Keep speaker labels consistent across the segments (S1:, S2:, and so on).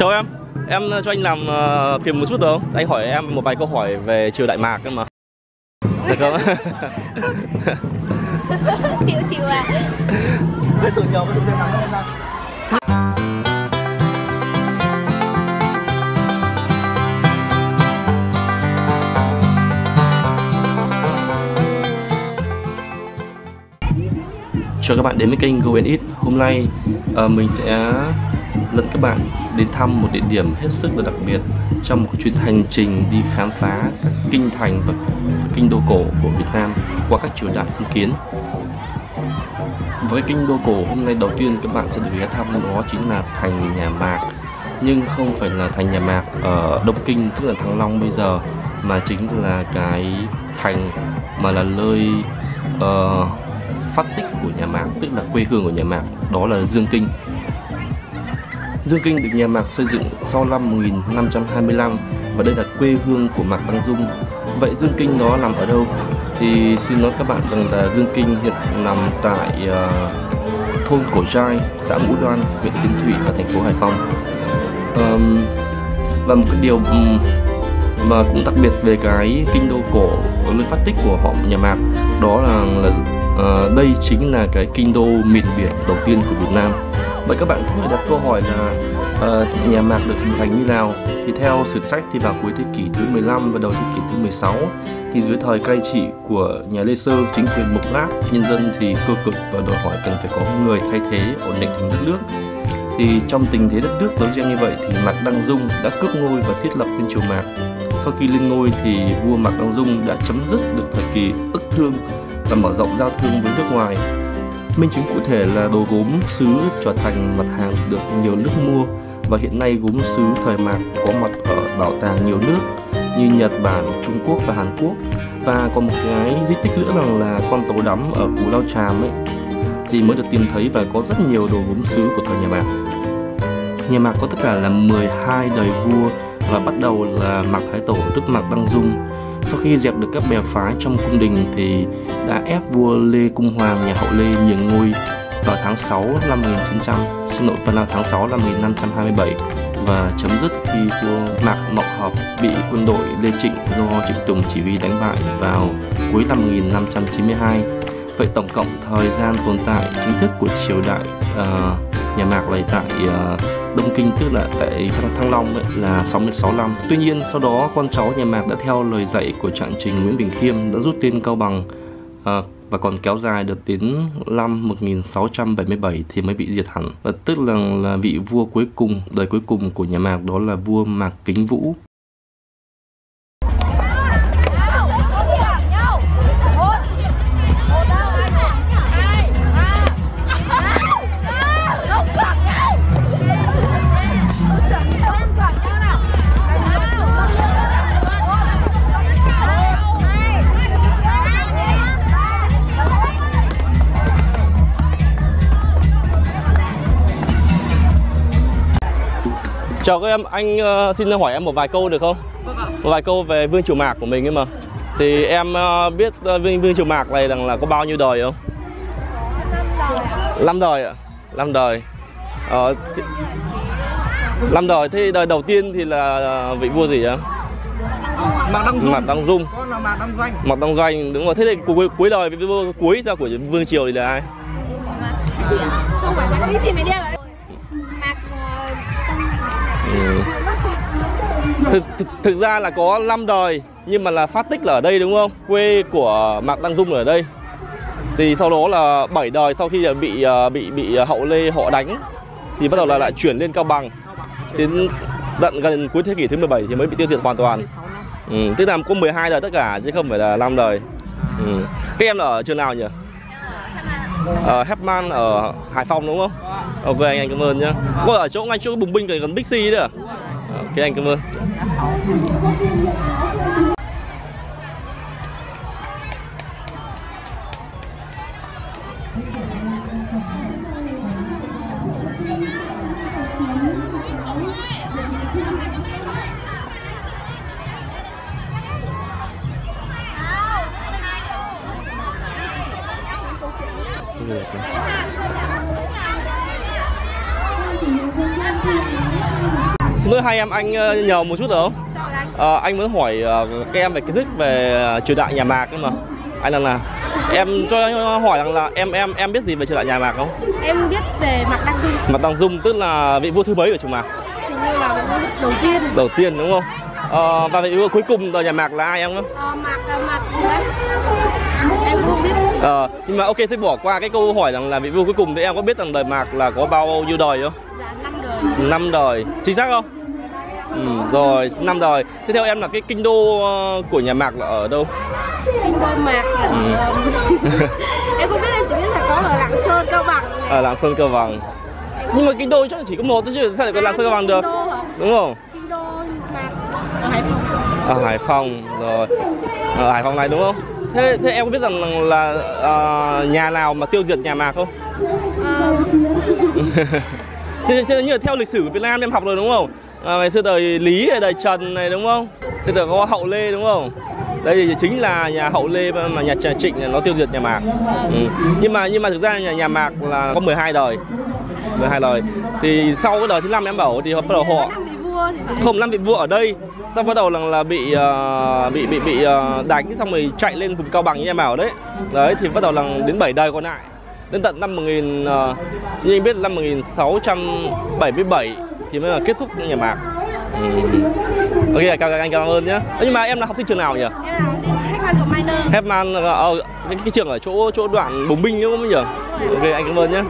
S1: Chào em cho anh làm phiền một chút được không? Anh hỏi em một vài câu hỏi về triều Đại Mạc cơ mà. Được không?
S2: Chịu à.
S3: Với sự nhiều với sự nắng hôm nay.
S1: Chào các bạn đến với kênh Go and Eat. Hôm nay mình sẽ dẫn các bạn đến thăm một địa điểm hết sức là đặc biệt trong một chuyến hành trình đi khám phá các kinh thành và kinh đô cổ của Việt Nam qua các triều đại phong kiến. Với kinh đô cổ hôm nay đầu tiên các bạn sẽ được ghé thăm đó chính là thành Nhà Mạc, nhưng không phải là thành Nhà Mạc ở Đông Kinh tức là Thăng Long bây giờ, mà chính là cái thành mà là nơi phát tích của Nhà Mạc, tức là quê hương của Nhà Mạc, đó là Dương Kinh. Dương Kinh được Nhà Mạc xây dựng sau năm 1525 và đây là quê hương của Mạc Đăng Dung. Vậy Dương Kinh đó nằm ở đâu? Thì xin nói các bạn rằng là Dương Kinh hiện nằm tại thôn Cổ Trai, xã Ngũ Đoan, huyện Kiến Thụy và thành phố Hải Phòng. Và một cái điều mà cũng đặc biệt về cái kinh đô cổ, nơi phát tích của họ Nhà Mạc, đó là đây chính là cái kinh đô miền biển đầu tiên của Việt Nam. Vậy các bạn có thể đặt câu hỏi là Nhà Mạc được hình thành như nào? Thì theo sử sách thì vào cuối thế kỷ thứ 15 và đầu thế kỷ thứ 16, thì dưới thời cai trị của nhà Lê Sơ, chính quyền mộc mạc, nhân dân thì cơ cực và đòi hỏi cần phải có người thay thế ổn định thành đất nước. Thì trong tình thế đất nước đấu tranh như vậy thì Mạc Đăng Dung đã cướp ngôi và thiết lập nên triều Mạc. Sau khi lên ngôi thì vua Mạc Đăng Dung đã chấm dứt được thời kỳ ức thương và mở rộng giao thương với nước ngoài. Minh chứng cụ thể là đồ gốm sứ trở thành mặt hàng được nhiều nước mua, và hiện nay gốm sứ thời Mạc có mặt ở bảo tàng nhiều nước như Nhật Bản, Trung Quốc và Hàn Quốc. Và còn một cái di tích nữa là con tàu đắm ở Cù Lao Chàm ấy, thì mới được tìm thấy, và có rất nhiều đồ gốm sứ của thời Nhà Mạc. Nhà Mạc có tất cả là 12 đời vua, và bắt đầu là Mạc Thái Tổ tức Mạc Đăng Dung. Sau khi dẹp được các bè phái trong cung đình thì đã ép vua Lê Cung Hoàng nhà Hậu Lê nhường ngôi vào tháng 6 năm 1900, vào tháng 6 năm 1527, và chấm dứt khi vua Mạc Mậu Hợp bị quân đội Lê Trịnh do Trịnh Tùng chỉ huy đánh bại vào cuối năm 1592. Vậy tổng cộng thời gian tồn tại chính thức của triều đại Nhà Mạc này tại Đông Kinh, tức là tại Thăng Long ấy, là 66 năm. Tuy nhiên sau đó con cháu Nhà Mạc đã theo lời dạy của Trạng Trình Nguyễn Bỉnh Khiêm đã rút tên Cao Bằng, và còn kéo dài được đến năm 1677 thì mới bị diệt hẳn. Và tức là vị vua cuối cùng, đời cuối cùng của Nhà Mạc, đó là vua Mạc Kính Vũ. Chào các em, anh xin hỏi em một vài câu được không? Một vài câu về Vương Triều Mạc của mình ấy mà. Thì em biết Vương Triều Mạc này là có bao nhiêu đời không? 5 đời ạ. 5 đời. 5 đời. Thế đời đầu tiên thì là vị vua gì ạ?
S3: Mạc Đăng Dung.
S1: Mạc Đăng Dung.
S3: Con là Mạc Đăng Doanh.
S1: Mạc Đăng Doanh, đúng rồi. Thế thì cuối đời vị vua cuối ra của Vương Triều thì là ai?
S2: Không phải Mạc Đăng Doanh này.
S1: Thực ra là có 5 đời, nhưng mà là phát tích là ở đây đúng không? Quê của Mạc Đăng Dung ở đây. Thì sau đó là 7 đời sau khi bị Hậu Lê họ đánh thì bắt đầu là lại chuyển lên Cao Bằng. Đến tận gần cuối thế kỷ thứ 17 thì mới bị tiêu diệt hoàn toàn. Tức là có 12 đời tất cả chứ không phải là 5 đời. Các em là ở trường nào nhỉ? Hepman ở Hải Phòng đúng không? Ok anh cảm ơn nhá. Có ở chỗ ngay chỗ Bùng Binh gần Bixi đấy à? Ok anh cảm ơn. Xin lỗi hai em, anh nhờ một chút được không? Anh muốn hỏi các em về kiến thức về triều đại nhà Mạc mà. Anh là em cho hỏi rằng là em biết gì về triều đại nhà Mạc không?
S2: Em biết về Mạc Đăng Dung.
S1: Mạc Đăng Dung tức là vị vua thứ mấy của triều Mạc?
S2: Hình như là vị vua đầu tiên.
S1: Đầu tiên đúng không? Và vị vua cuối cùng đời nhà Mạc là ai em không?
S2: Mạc đấy. Em không biết.
S1: Nhưng mà ok, sẽ bỏ qua cái câu hỏi rằng là vị vua cuối cùng thì em có biết rằng đời Mạc là có bao nhiêu đời không?
S2: Dạ 5 đời.
S1: 5 đời, chính xác không? Rồi 5 đời. Thế theo em là cái kinh đô của nhà Mạc là ở đâu?
S2: Kinh đô Mạc là em không biết, em chỉ biết là có ở Lạng Sơn, Cao Bằng.
S1: Ở Lạng Sơn, Cao Bằng. Nhưng mà kinh đô chắc chỉ có một thôi chứ sao lại có Lạng Sơn, Cao Bằng được? Đúng không?
S2: Kinh đô Mạc ở Hải Phòng.
S1: Ở Hải Phòng rồi. Ở Hải Phòng này đúng không? Thế em có biết rằng là nhà nào mà tiêu diệt nhà Mạc không? Thế như là theo lịch sử của Việt Nam em học rồi đúng không? Ngày xưa đời Lý, đời Trần này đúng không? Bây giờ có Hậu Lê đúng không? Đây thì chính là nhà Hậu Lê mà nhà Trịnh nó tiêu diệt nhà Mạc. Nhưng mà thực ra nhà Mạc là có 12 đời. 12 đời. Thì sau cái đời thứ 5 em bảo thì bắt đầu họ không 5 vị vua ở đây, xong bắt đầu là bị đánh xong rồi chạy lên vùng Cao Bằng như em bảo đấy. Đấy thì bắt đầu là đến 7 đời còn lại. Đến tận năm như anh biết năm 1677 thì mới là kết thúc nhà Mạc. Ok, anh cảm ơn nhé. Nhưng mà em là học sinh trường nào nhỉ?
S2: Em là học sinh Hepman của Minor.
S1: Hepman cái trường ở chỗ đoạn Bùng Binh đúng không nhỉ? Ok, anh cảm ơn nhé.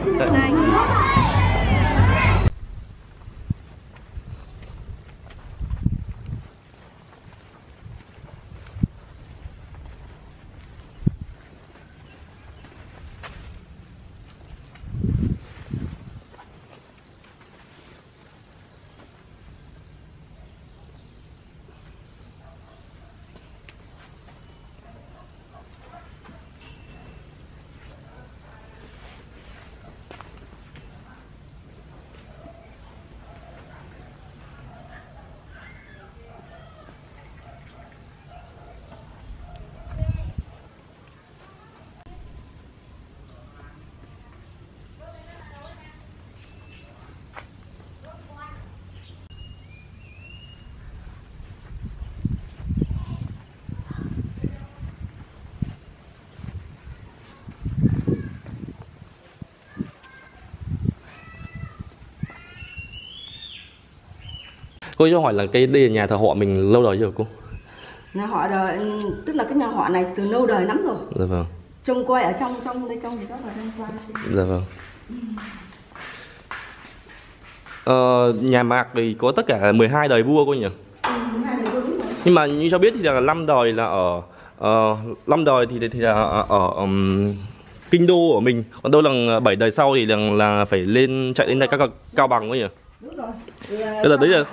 S1: Cô cho hỏi là đây là nhà thờ họ mình lâu đời chưa cô?
S4: Nhà họ đời, tức là cái nhà họ này từ lâu đời lắm rồi.
S1: Dạ vâng.
S4: Trông coi ở trong đây trong thì rất là đông qua.
S1: Dạ vâng. Nhà Mạc thì có tất cả 12 đời vua cô nhỉ?
S4: 12 đời vua đúng rồi.
S1: Nhưng mà như cho biết thì là 5 đời là ở 5 đời thì là ở kinh đô của mình, còn đâu là 7 đời sau thì là phải lên chạy lên đây các Cao Bằng ấy nhỉ?
S4: Đúng rồi.
S1: Đấy là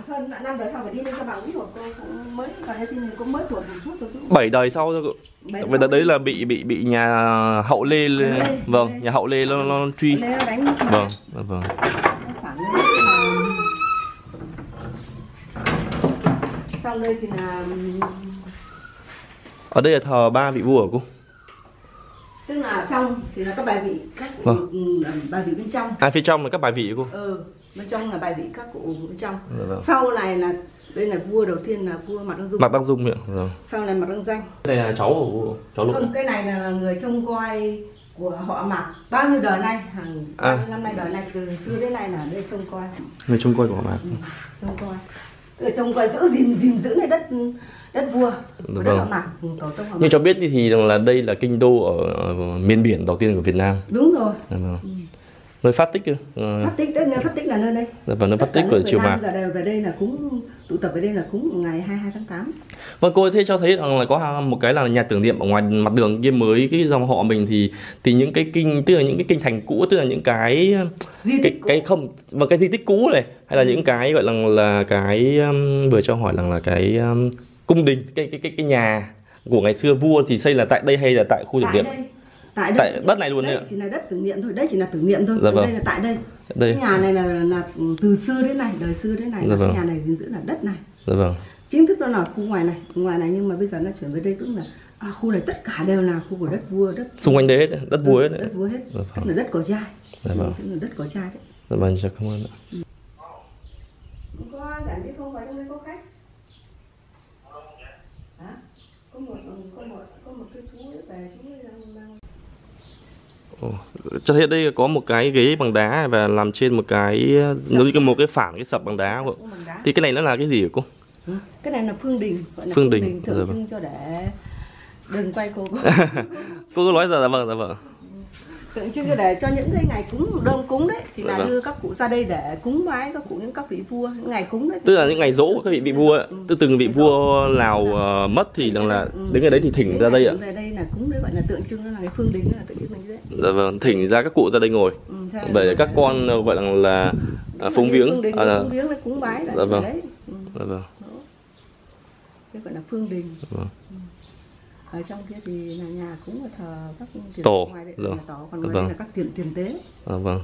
S4: 5 đời sau phải đi lên Cao Bằng cũng thuộc, cũng mới vào đây thì cũng mới thuộc một chút thôi.
S1: 7 đời sau thôi. Vậy là đấy là bị nhà Hậu Lê, vâng, nhà Hậu Lê nó truy. Vâng, vâng.
S4: Xong đây thì là
S1: ở đây là thờ 3 vị vua hả cô?
S4: tức là trong thì là các bài vị, bài vị bên trong.
S1: Phía trong là các bài vị cô?
S4: Bên trong là bài vị các cụ bên trong. Sau này là đây là vua đầu tiên là vua Mạc Đăng Dung.
S1: Mạc Đăng Dung miệng.
S4: Sau này Mạc Đăng Danh.
S1: Đây là cháu của vua, cháu Lục.
S4: Không, cái này là người trông coi của họ Mạc bao nhiêu đời nay, hàng bao nhiêu năm nay, đời này từ xưa đến nay là đây trông coi.
S1: Người trông coi của họ Mạc.
S4: Trông coi. Tức là trông coi gìn giữ này đất vua. Đất họ Mạc, tổ tông họ Mạc.
S1: Nhưng cho biết thì là đây là kinh đô ở miền biển đầu tiên của Việt Nam.
S4: Đúng rồi.
S1: Nơi phát tích
S4: phát tích đấy, nơi phát tích là nơi đây.
S1: Và nơi phát tích của triều Mạc.
S4: Giờ đều về đây là cúng, tụ tập về đây là cúng ngày 22 tháng 8.
S1: Vâng, cô thế cho thấy rằng là có một cái là nhà tưởng niệm ở ngoài mặt đường kia mới cái dòng họ mình thì những cái kinh, tức là những cái kinh thành cũ, tức là những cái cái không và cái di tích cũ này, hay là những cái gọi là cái vừa cho hỏi là cái cung đình, cái nhà của ngày xưa vua thì xây là tại đây hay là tại khu tưởng niệm? Tại đất này luôn đấy ạ.
S4: Chỉ là đất tưởng niệm thôi, đấy chỉ là tưởng niệm thôi.
S1: Dạ vâng.
S4: Đây là tại đây. Cái nhà này là từ xưa đến này, đời xưa đến này, dạ vâng. Cái nhà này gìn giữ là đất này.
S1: Dạ vâng.
S4: Chính thức nó là khu ngoài này nhưng mà bây giờ nó chuyển về đây, tức là khu này tất cả đều là khu của đất vua, đất
S1: xung quanh đấy hết, đất vua hết.
S4: Đất vua hết.
S1: Dạ vâng.
S4: Tức là đất cỏ trai.
S1: Dạ vâng.
S4: Tức là đất cỏ trai đấy.
S1: Dạ vâng, cảm ơn ạ.
S4: Có giản biết không, phải trong đây có khách. Hả? Có một cái chú ấy về, chú ấy đang
S1: Cho thấy đây có một cái ghế bằng đá và làm trên một cái giống như một cái phản cái sập bằng đá. Thì cái này nó là cái gì hả cô?
S4: Cái này là phương đình, gọi là
S1: phương đình
S4: tượng trưng cho để đừng quay cô.
S1: Cô cứ nói dạ vâng.
S4: Tượng trưng để cho những cái ngày cúng đơm cúng đấy thì là đưa các cụ ra đây để cúng bái các cụ, những các vị vua, những ngày cúng đấy.
S1: Tức là những ngày dỗ của các vị vua, từng vị vua nào mất thì là đến ngày đấy thì thỉnh ra đây ạ.
S4: Về đây là cúng đấy, gọi là tượng trưng, là cái phương đình, là tượng trưng như thế.
S1: Dạ vâng, thỉnh ra các cụ ra đây ngồi. Để các con gọi là phúng viếng.
S4: Phương đình, phúng viếng với cúng bái là
S1: dạ vâng.
S4: Đấy.
S1: Dạ vâng.
S4: Cái gọi là phương đình.
S1: Vâng.
S4: Ở trong kia thì là nhà cúng và thờ các tiền
S1: tổ,
S4: ngoài đây
S1: rồi.
S4: là tổ, còn ngoài đây là các tiền tế.
S1: Vâng.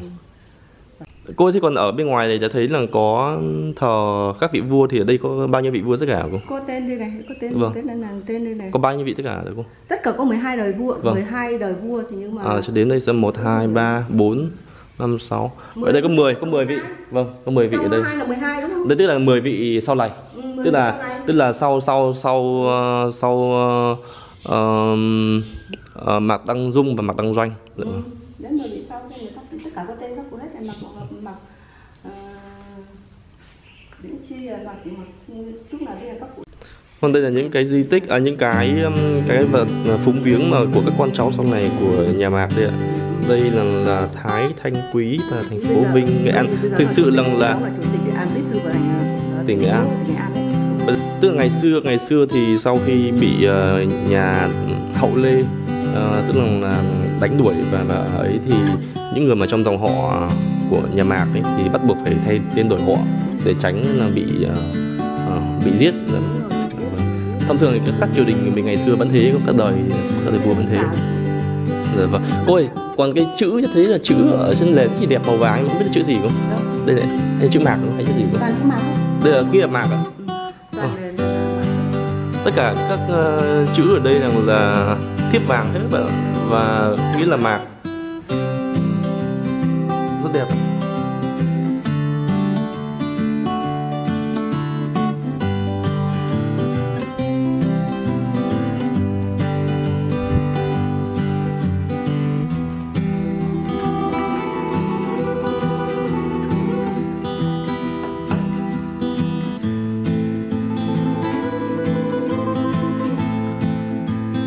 S1: Cô thế còn ở bên ngoài này đã thấy là có thờ các vị vua, thì ở đây có bao nhiêu vị vua tất cả cô?
S4: Có tên đây này, có tên,
S1: vâng.
S4: tên đây này.
S1: Có bao nhiêu vị tất cả được cô?
S4: Tất cả có 12 đời vua,
S1: vâng.
S4: 12 đời vua thì nhưng mà
S1: cho đến đây sẽ 1 2 3 4 5 6. Ở đây có 10 vị. Vâng, có 10 vị ở đây.
S4: 12 là 12 đúng không?
S1: Đây tức là 10 vị sau này. Tức là sau Mạc Đăng Dung và Mạc Đăng Doanh.
S4: Đến 10 vị sau thì người ta tất cả có tên các cụ hết, là Mạc Điển Chi, Mạc lúc nào đây là các cụ.
S1: Còn đây là những cái di tích, những cái vật phúng viếng mà của các con cháu sau này của nhà Mạc đây ạ. Đây là Thái, Thanh Quý và thành phố Vinh, Nghệ An. Thực sự là tỉnh Nghệ An. Tức là ngày xưa thì sau khi bị nhà Hậu Lê tức là đánh đuổi và ấy, thì những người mà trong dòng họ của nhà Mạc ấy thì bắt buộc phải thay tên đổi họ để tránh là bị giết. Thông thường thì các triều đình mình ngày xưa vẫn thế, các đời vua vẫn thế. Rồi, vâng. Cô ơi, còn cái chữ cho thấy là chữ ở trên nền chỉ đẹp màu vàng, không biết là chữ gì không? Đây này, hay chữ Mạc không? Hay chữ gì không? Đây là ghi Mạc ạ. Tất cả các chữ ở đây là thiếp vàng hết và nghĩa là Mạc. Rất đẹp.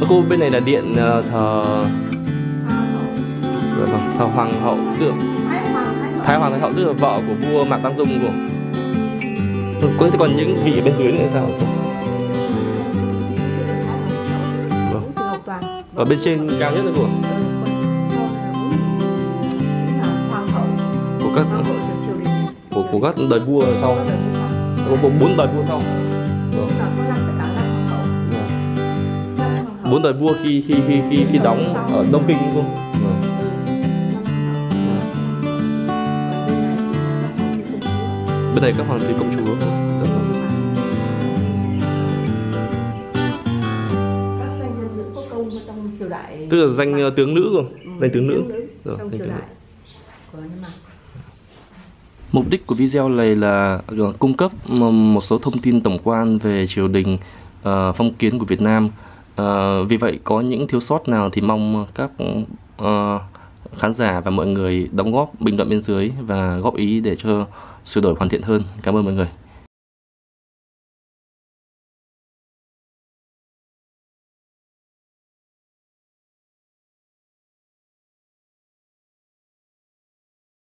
S1: Cô bên này là điện thờ Hoàng hậu, tức Thái Hoàng Thái hậu, tức là vợ của vua Mạc Đăng Dung của. Thế còn những vị bên dưới nữa sao? Vâng. Ở bên trên cao nhất là của các đời vua sau. Có 4 đời vua sau. 4 đời vua khi đóng ở Đông Kinh đúng không? Bên này các hoàng tử công chúa.
S4: Các danh nhân nữ có công trong triều đại.
S1: Tức là danh tướng nữ rồi, danh tướng nữ.
S4: Trong triều đại của nhà Mạc.
S1: Mục đích của video này là cung cấp một số thông tin tổng quan về triều đình phong kiến của Việt Nam. Vì vậy có những thiếu sót nào thì mong các khán giả và mọi người đóng góp bình luận bên dưới và góp ý để cho sửa đổi hoàn thiện hơn. Cảm ơn mọi người.